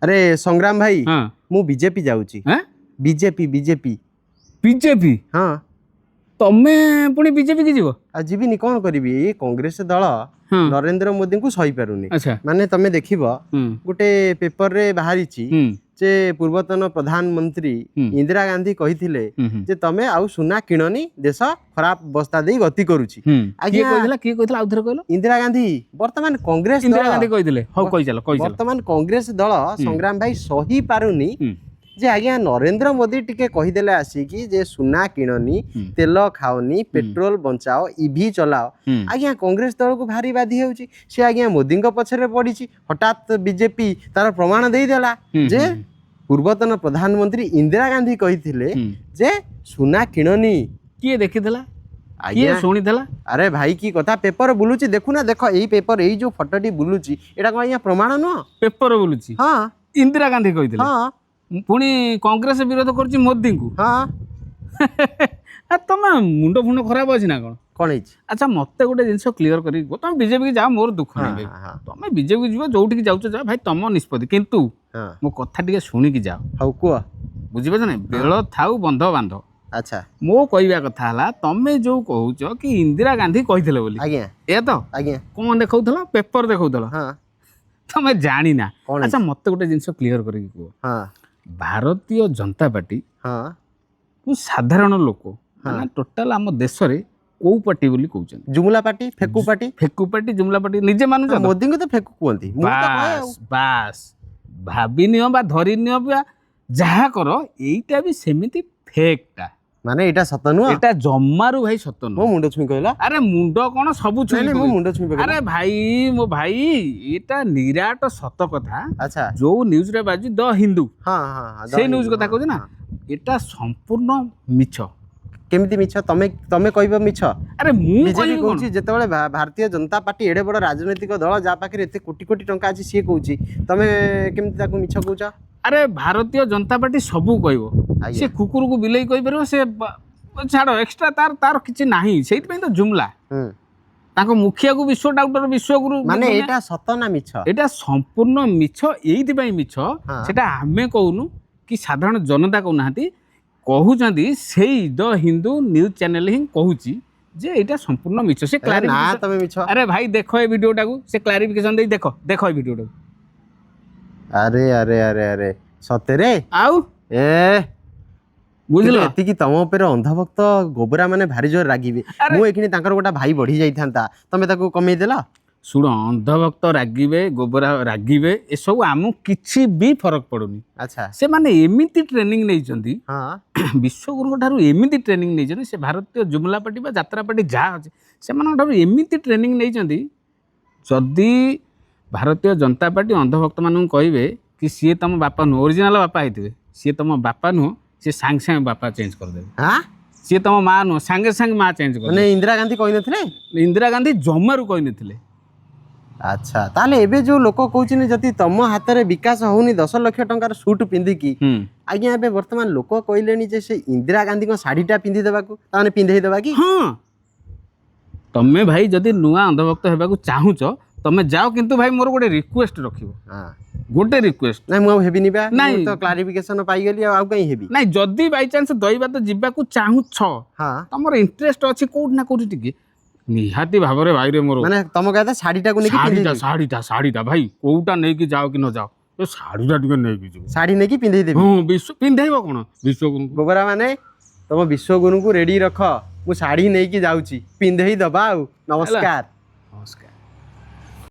अरे संग्राम भाई हाँ मु बीजेपी जाऊची हैं बीजेपी बीजेपी बीजेपी हाँ तमे पुणी बीजेपी की जीव आ जीविनी कौन करिबी ए कांग्रेस दल हाँ नरेंद्र मोदी को सही पारुनी अच्छा माने तमे देखिबो गोटे पेपर रे बाहरीची हम्म जे पूर्वतन प्रधानमंत्री इंदिरा गांधी कहिथिले जे तमे आउ सुना किणनी देश खराब अवस्था देई गति करूची किए कहला किए कहला आउथरे कहलो इंदिरा गांधी वर्तमान कांग्रेस इंदिरा गांधी कहले हो कहि चलो वर्तमान कांग्रेस दल संग्राम भाई सही पारुनी जे आज्ञा नरेंद्र मोदी टिके कहिदेले आसिकी जे सुना किणनी तेल खाओनी पेट्रोल बंचाओ ईवी चलाओ आज्ञा कांग्रेस दल को भारी बाधी होउची से आज्ञा मोदी पछरे पड़ीची हठात बीजेपी तार प्रमाण देई देला जे पूर्वतन प्रधानमंत्री इंदिरा गांधी कहिथिले जे सुना किणनी किए देखिथला किए आज्ञा शुणीथला अरे भाई की कथा पेपर बुलुची देखु ना देख एई पेपर एई जो फोटोटी बुलुची एटा को आज्ञा प्रमाण न पेपर बोलुची हाँ इंदिरा गांधी कहथिले हाँ पुणी कांग्रेस विरोध करछि मोदी को हाँ तमे मुंड फुंड खराब अछि ना कोन कौन है अच्छा मते गोटे जिनस क्लियर करी तुम बीजेपी की जाओ मोर दुख नहीं हाँ तुम बीजेपी जीव जोठी जाऊच जा भाई तुम निष्पत्ति किंतु हाँ मो कथा टिके शुणी जाओ हौ कुआ बुझिपार ना बेल थाउ बंध बांध अच्छा मो कहवा कथा हला तमे जो कहूच कि इंदिरा गांधी कहिथिले बोली आज्ञा ए तो आज्ञा कौन देखौथला पेपर देखौथला हाँ तमे जानी ना कौन अच्छा मते गोटे जिनस क्लियर करी को हाँ भारतीय जनता पार्टी हाँ को साधारण लोक माने टोटल आम देश रे को पार्टी बोली कहउछन जुमला पार्टी फेकू पार्टी फेकु पार्टी जुमला पार्टी निजे मानुछ मोदी को तो फेकू कहती बास बास भाभी नियो बा धरी नियो बा जहा करो एइटा भी सेमिति फेकटा माने एटा सत नुह एटा जम्मारू भाई सत मो नु मुंड छुई कहला अरे मुंड कोन सबु नहीं नहीं मो छुई मुंड छुई कहला अरे भाई मो भाई एटा निराट सत कथा अच्छा जो न्यूज रे बाजी द हिंदू हाँ हाँ हाँ से न्यूज कथा कहछ ना एटा संपूर्ण मिछ केमिति मिछ तमे तमे कहबो मिछ अरे मु बीजेपी कहली कहूची जेतेबेले भारतीय जनता पार्टी एडे बड़ राजनैतिक दल जा पाखरे एते कोटी कोटी टंका अछि से कहूची तमे केमिति ताको मिछ कहूछ अरे भारतीय जनता पार्टी सबू कहबो आज्ञा। से कुकुर को बिलेई कहि परबो से छाड़ एक्स्ट्रा तार तार किछि नाही सेति पई तो जुमला ताको मुखिया को विश्व डॉक्टर विश्व गुरु माने एटा सत ना मिछ एटा संपूर्ण मिछ एइति पई मिछ सेटा हमें कहूनु कि साधारण जनता कहू नाहंती कहूचंदी सेई द हिंदू न्यूज चैनल ही कहूची जे एटा संपूर्ण मिछ से ना क्लैरिफिकेशन तमे मिछ अरे भाई देखो ए वीडियोटा को से क्लैरिफिकेशन दे देखो देखो ए वीडियोटा अरे अरे अरे अरे सतेरे आउ ए बुझलो एतिकी तम ऊपर अंधभक्त गोबरा माने भारी जोर रागिबे अरे। मु एखिनी तांकर गोटा भाई बढ़ी जाइथांता तमे ताको कमेई देला शुण अंधभक्त रागिबे गोबरा रागिबे ए सब आमु किछि भी फरक पड़ुनी अच्छा से माने एमिति ट्रेनिंग नैचंदी हाँ विश्वगुरु ठारू एमिति ट्रेनिंग नैचंदी से भारतीय जुमला पार्टी बा यात्रा पार्टी जा अछि से मान ठारू एमिति ट्रेनिंग नैचंदी जदी भारतीय जनता पार्टी अंधभक्त मानू कहबे कि सी तम बापा नु ओरिजिनल बापा आइथिबे सी तम बापा नु से सांग सांग बापा चेंज कर देबे हाँ सी तम मां नु सांगे सांग मां चेंज कर माने इंदिरा गांधी कहि नथिले देबे इंदिरा गांधी जम्मारू कहि नथिले अच्छा ताले एबे जो लोक कहउचिनी जति तम हाथ रे विकास होउनी 10 लाख टंकार सूट पिंदी की आज्ञा एबे वर्तमान लोक कहलेनी जे से इंदिरा गांधी को साड़ीटा पिंदी देबाकू ताने पिंधेई देबा की हाँ तमे भाई जदि नुआ अंधभक्त हेबाकू चाहुच तमे जाओ किंतु भाई मोर गोटे रिक्वेस्ट रखिबो हां गोटे रिक्वेस्ट नाही मु हेबिनी बा नाही। मु तो क्लैरिफिकेशन पाई गेली आउ कहीं हेबी नाइ जदि बाई चांस दैबात जिबाकू चाहुछ हां तमर इंटरेस्ट अछि कोड ना कोड टिके निहाती भाबरे भाई रे मोर माने तम कहता साड़ीटा को नेकी पिंधेई साड़ीटा भाई कोउटा नै कि जाओ कि न जाओ ए साड़ीटा टिके नै कि जो साड़ी नेकी पिंधेई देबी हां विश्व पिंधैबो कोन विश्व गुरु गोबरा माने तम विश्वगुरु को रेडी रख मु साड़ी नेकी जाउची पिंधेई दबा आउ नमस्कार